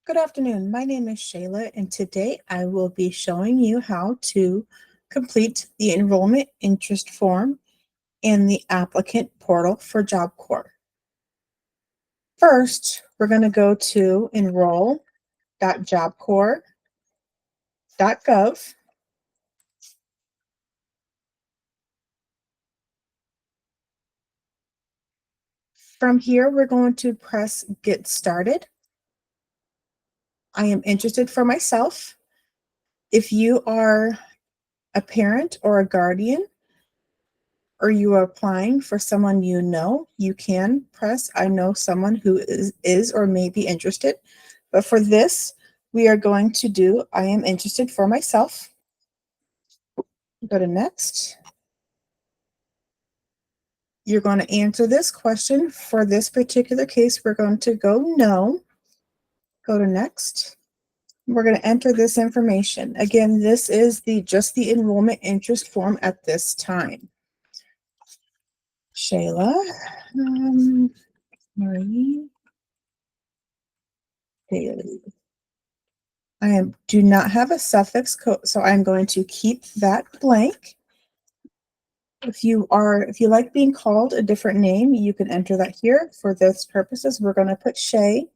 Good afternoon. My name is Shayla, and today I will be showing you how to complete the enrollment interest form in the applicant portal for Job Corps. First, we're going to go to enroll.jobcorps.gov. From here, we're going to press Get Started. I am interested for myself. If you are a parent or a guardian, or you are applying for someone you know, you can press I know someone who is or may be interested. But for this, we are going to do I am interested for myself. Go to next. You're going to answer this question. For this particular case, we're going to go no. Go to next. We're going to enter this information. Again, this is just the enrollment interest form at this time. Shayla, Marie Daly. Do not have a suffix code, so I'm going to keep that blank. If you like being called a different name, you can enter that here. For this purposes, we're going to put Shay,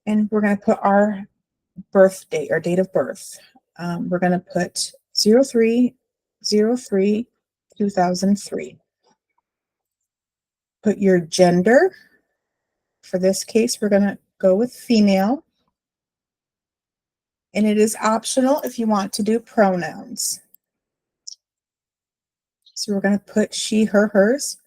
and we're going to put our birth date, our date of birth. We're going to put 03/03/2003. Put your gender. For this case, we're going to go with female. And it is optional if you want to do pronouns. So we're going to put she, her, hers.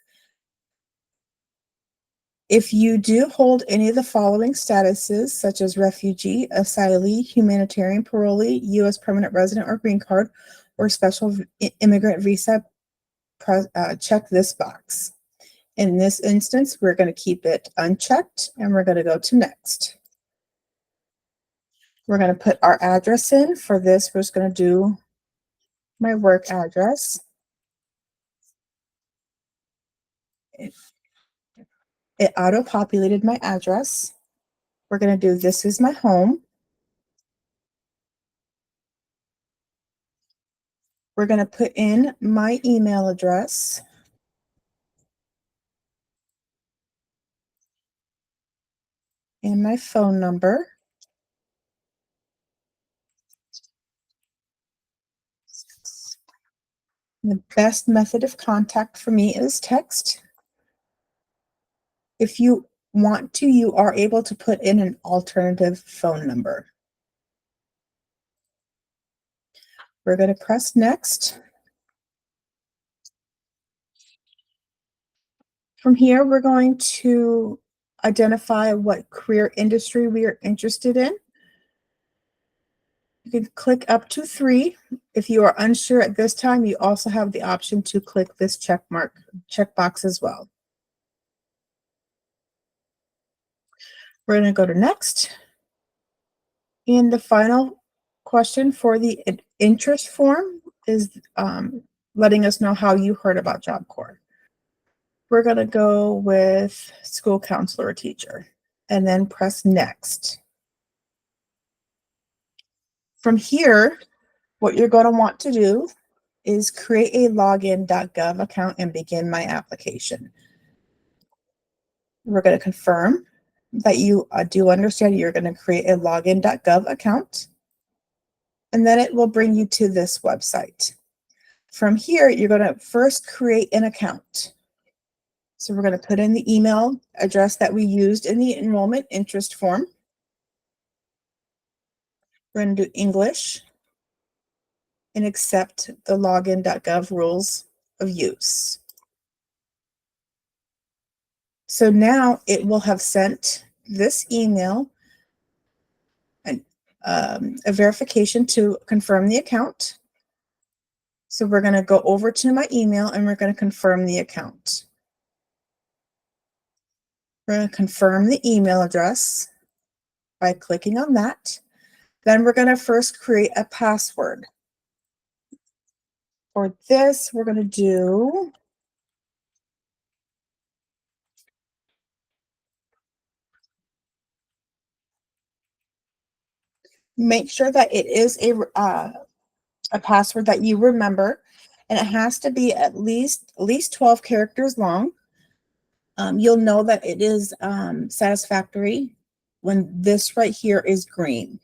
If you do hold any of the following statuses, such as refugee, asylee, humanitarian, parolee, U.S. permanent resident or green card, or special immigrant visa, check this box. In this instance, we're going to keep it unchecked, and we're going to go to next. We're going to put our address in. For this, we're just going to do my work address. It auto-populated my address. We're going to do this is my home. We're going to put in my email address. And my phone number. The best method of contact for me is text. If you want to, you are able to put in an alternative phone number. We're going to press next. From here, we're going to identify what career industry we are interested in. You can click up to 3. If you are unsure at this time, you also have the option to click this checkbox as well. We're going to go to next. And the final question for the interest form is letting us know how you heard about Job Corps. We're going to go with school counselor or teacher, and then press next. From here, what you're going to want to do is create a login.gov account and begin my application. We're going to confirm that you do understand you're going to create a login.gov account, and then it will bring you to this website. From here, you're going to first create an account. So we're going to put in the email address that we used in the enrollment interest form. We're going to do English and accept the login.gov rules of use. So now it will have sent this email and a verification to confirm the account. So we're going to go over to my email and we're going to confirm the account. We're going to confirm the email address by clicking on that. Then we're going to first create a password. For this, we're going to do Make sure that it is a password that you remember, and it has to be at least 12 characters long. You'll know that it is satisfactory when this right here is green.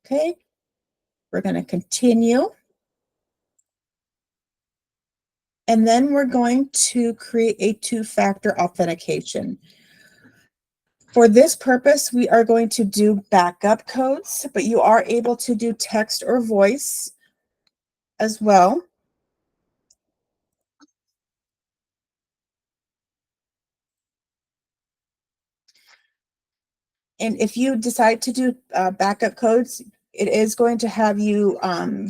Okay, we're going to continue. And then we're going to create a two-factor authentication. For this purpose, we are going to do backup codes, but you are able to do text or voice as well. And if you decide to do backup codes, it is going to have you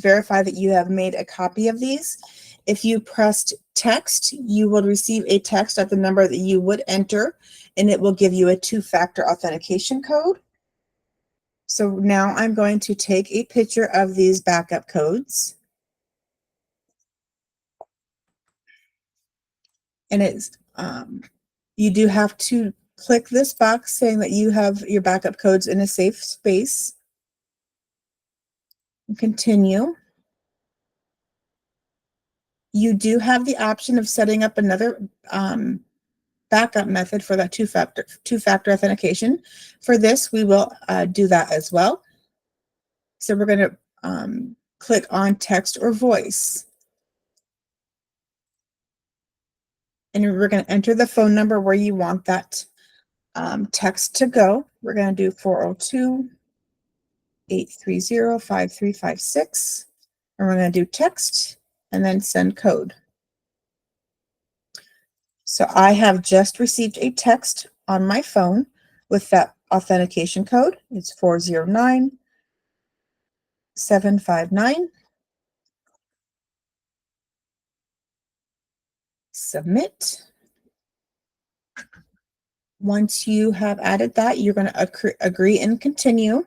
verify that you have made a copy of these. If you pressed text, you will receive a text at the number that you would enter, and it will give you a two-factor authentication code. So now I'm going to take a picture of these backup codes. And it's you do have to click this box saying that you have your backup codes in a safe space. Continue. You do have the option of setting up another backup method for that two-factor authentication. For this, we will do that as well. So we're going to click on text or voice. And we're going to enter the phone number where you want that text to go. We're going to do 402-830-5356. And we're going to do text and then send code. So I have just received a text on my phone with that authentication code. It's 409759. Submit. Once you have added that, you're going to agree and continue.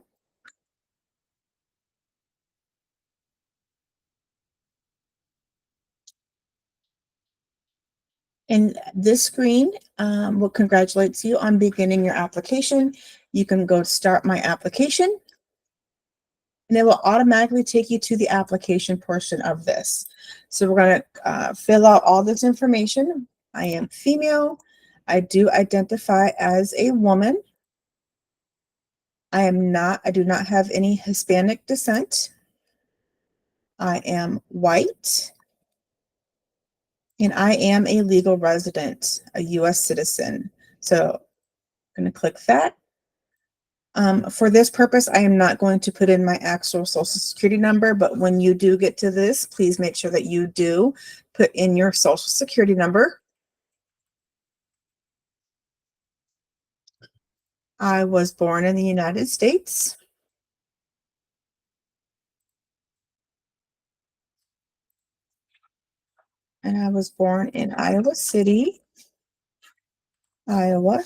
And this screen will congratulate you on beginning your application. You can go to Start My Application, and it will automatically take you to the application portion of this. So we're going to fill out all this information. I am female. I do identify as a woman. I do not have any Hispanic descent. I am white. And I am a legal resident, a US citizen. So I'm going to click that. For this purpose, I am not going to put in my actual social security number, but when you do get to this, please make sure that you do put in your social security number. I was born in the United States. And I was born in Iowa City, Iowa.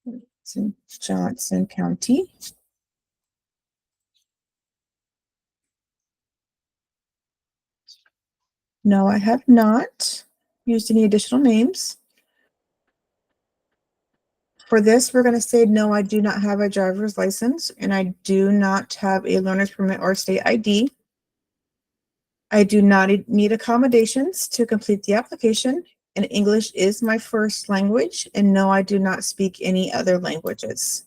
It's in Johnson County. No, I have not used any additional names. For this, we're going to say, no, I do not have a driver's license, and I do not have a learner's permit or state ID. I do not need accommodations to complete the application, and English is my first language, and no, I do not speak any other languages.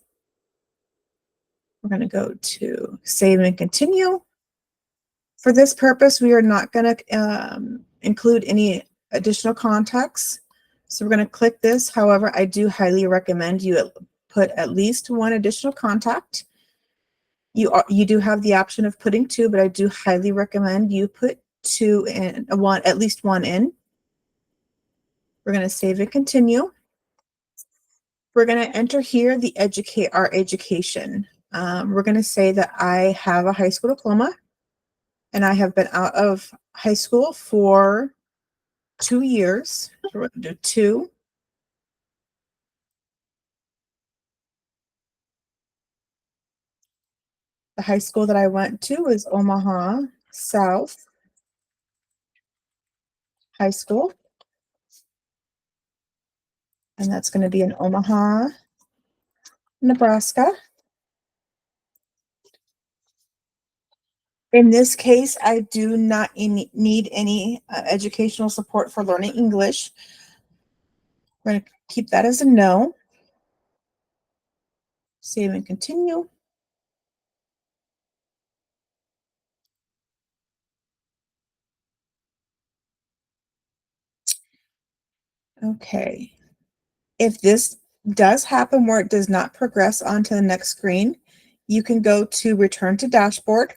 We're going to go to Save and Continue. For this purpose, we are not going to include any additional contacts. So we're going to click this. However, I do highly recommend you put at least one additional contact. You do have the option of putting two, but I do highly recommend you put two in, at least one in. We're going to save and continue. We're going to enter here our education. We're going to say that I have a high school diploma, and I have been out of high school for 2 years. So we're going to do 2. The high school that I went to is Omaha South High School. And that's going to be in Omaha, Nebraska. In this case, I do not need any educational support for learning English. We're going to keep that as a no. Save and continue. Okay. If this does happen where it does not progress onto the next screen, you can go to return to dashboard.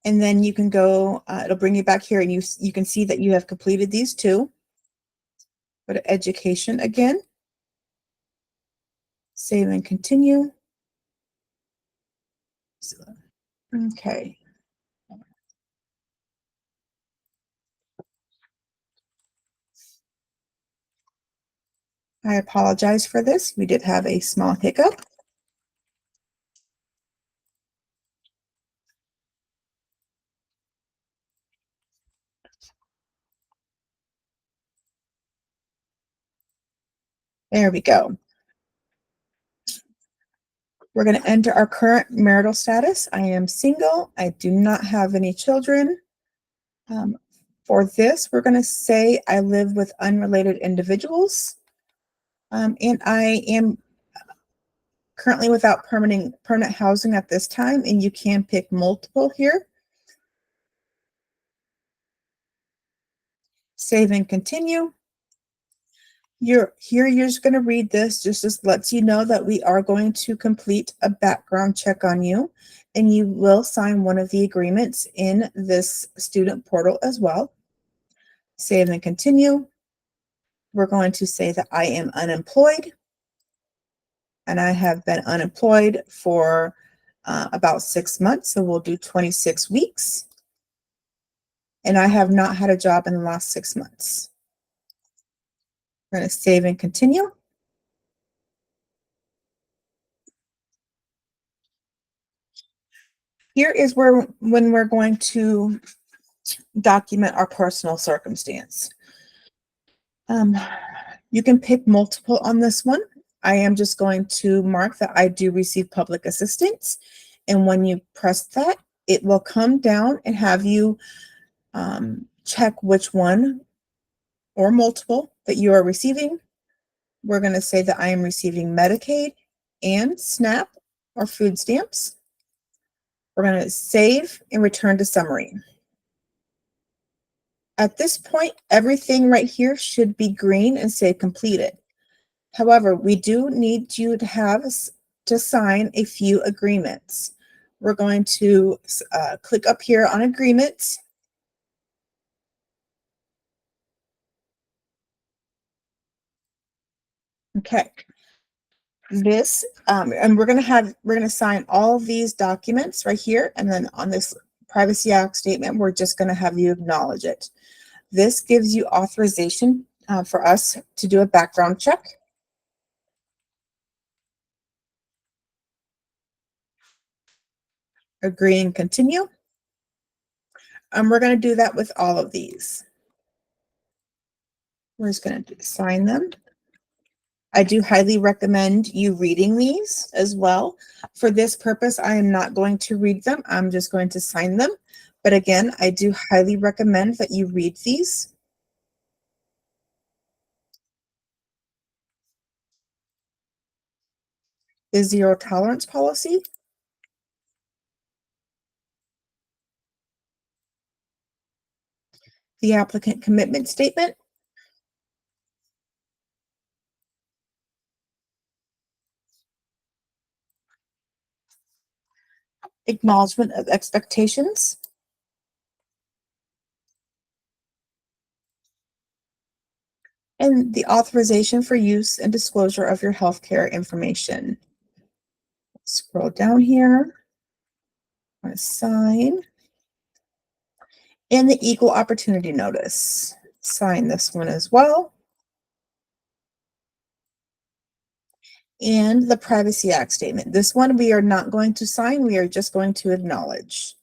And then you can go, it'll bring you back here and you can see that you have completed these two. Go to education again. Save and continue. Okay. I apologize for this. We did have a small hiccup. There we go. We're going to enter our current marital status. I am single. I do not have any children. For this, we're going to say I live with unrelated individuals. And I am currently without permanent housing at this time, and you can pick multiple here. Save and continue. You're just going to read this. Just lets you know that we are going to complete a background check on you, and you will sign one of the agreements in this student portal as well. Save and continue. We're going to say that I am unemployed, and I have been unemployed for about 6 months, so we'll do 26 weeks. And I have not had a job in the last 6 months. We're going to save and continue. Here is when we're going to document our personal circumstance. You can pick multiple on this one. I am just going to mark that I do receive public assistance. And when you press that, it will come down and have you check which one or multiple that you are receiving. We're going to say that I am receiving Medicaid and SNAP or food stamps. We're going to save and return to summary. At this point, everything right here should be green and say completed. However, we do need you to sign a few agreements. We're going to click up here on agreements. Okay. This and we're going to sign all of these documents right here, and then on this Privacy Act statement, we're just going to have you acknowledge it. This gives you authorization for us to do a background check. Agree and continue. We're going to do that with all of these. We're just going to sign them. I do highly recommend you reading these as well. For this purpose, I am not going to read them. I'm just going to sign them. But again, I do highly recommend that you read these. The zero tolerance policy. The applicant commitment statement. Acknowledgement of expectations. And the authorization for use and disclosure of your healthcare information. Scroll down here. I'm going to sign. And the equal opportunity notice. Sign this one as well. And the Privacy Act statement. This one we are not going to sign. We are just going to acknowledge.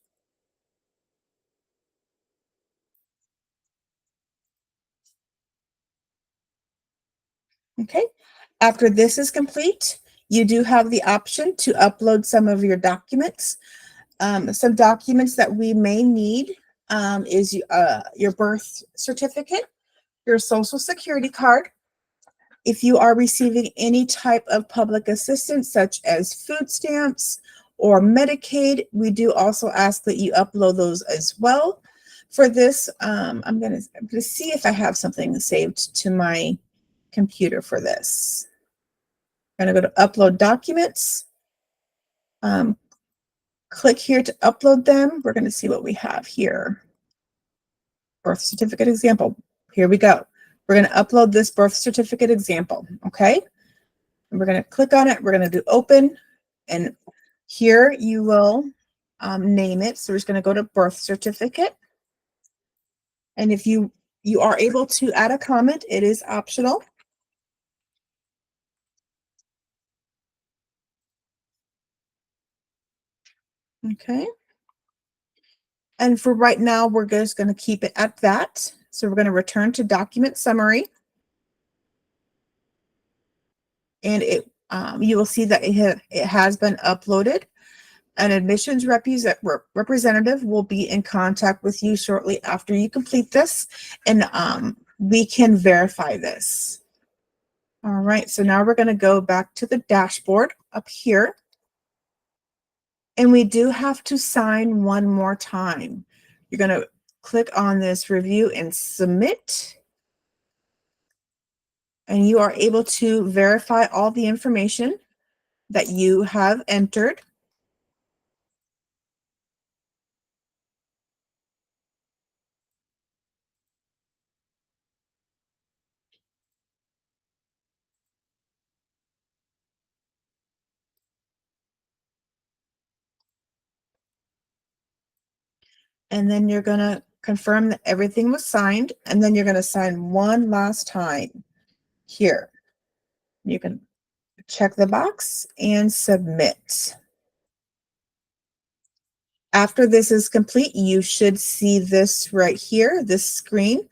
Okay. After this is complete, You do have the option to upload some of your documents. Some documents that we may need is your birth certificate, your social security card. If you are receiving any type of public assistance, such as food stamps or Medicaid, we do also ask that you upload those as well. For this, I'm going to see if I have something saved to my computer for this. I'm going to go to upload documents. Click here to upload them. We're going to see what we have here. Birth certificate example. Here we go. We're going to upload this birth certificate example. Okay. And we're going to click on it. We're going to do open. And here you will name it. So we're just going to go to birth certificate. And if you are able to add a comment, it is optional. Okay. And for right now, we're just going to keep it at that. So we're going to return to document summary. And you will see that it has been uploaded. An admissions representative will be in contact with you shortly after you complete this, and we can verify this. All right, so now we're going to go back to the dashboard up here. And we do have to sign one more time. You're going to click on this review and submit. And you are able to verify all the information that you have entered. And then you're going to confirm that everything was signed, and then you're going to sign one last time here. You can check the box and submit. After this is complete, you should see this right here, this screen.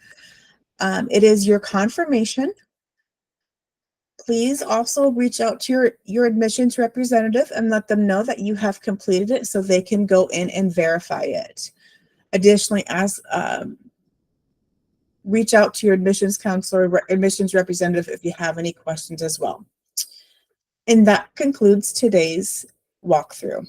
It is your confirmation. Please also reach out to your admissions representative and let them know that you have completed it so they can go in and verify it. Additionally, reach out to your admissions counselor, admissions representative if you have any questions as well. And that concludes today's walkthrough.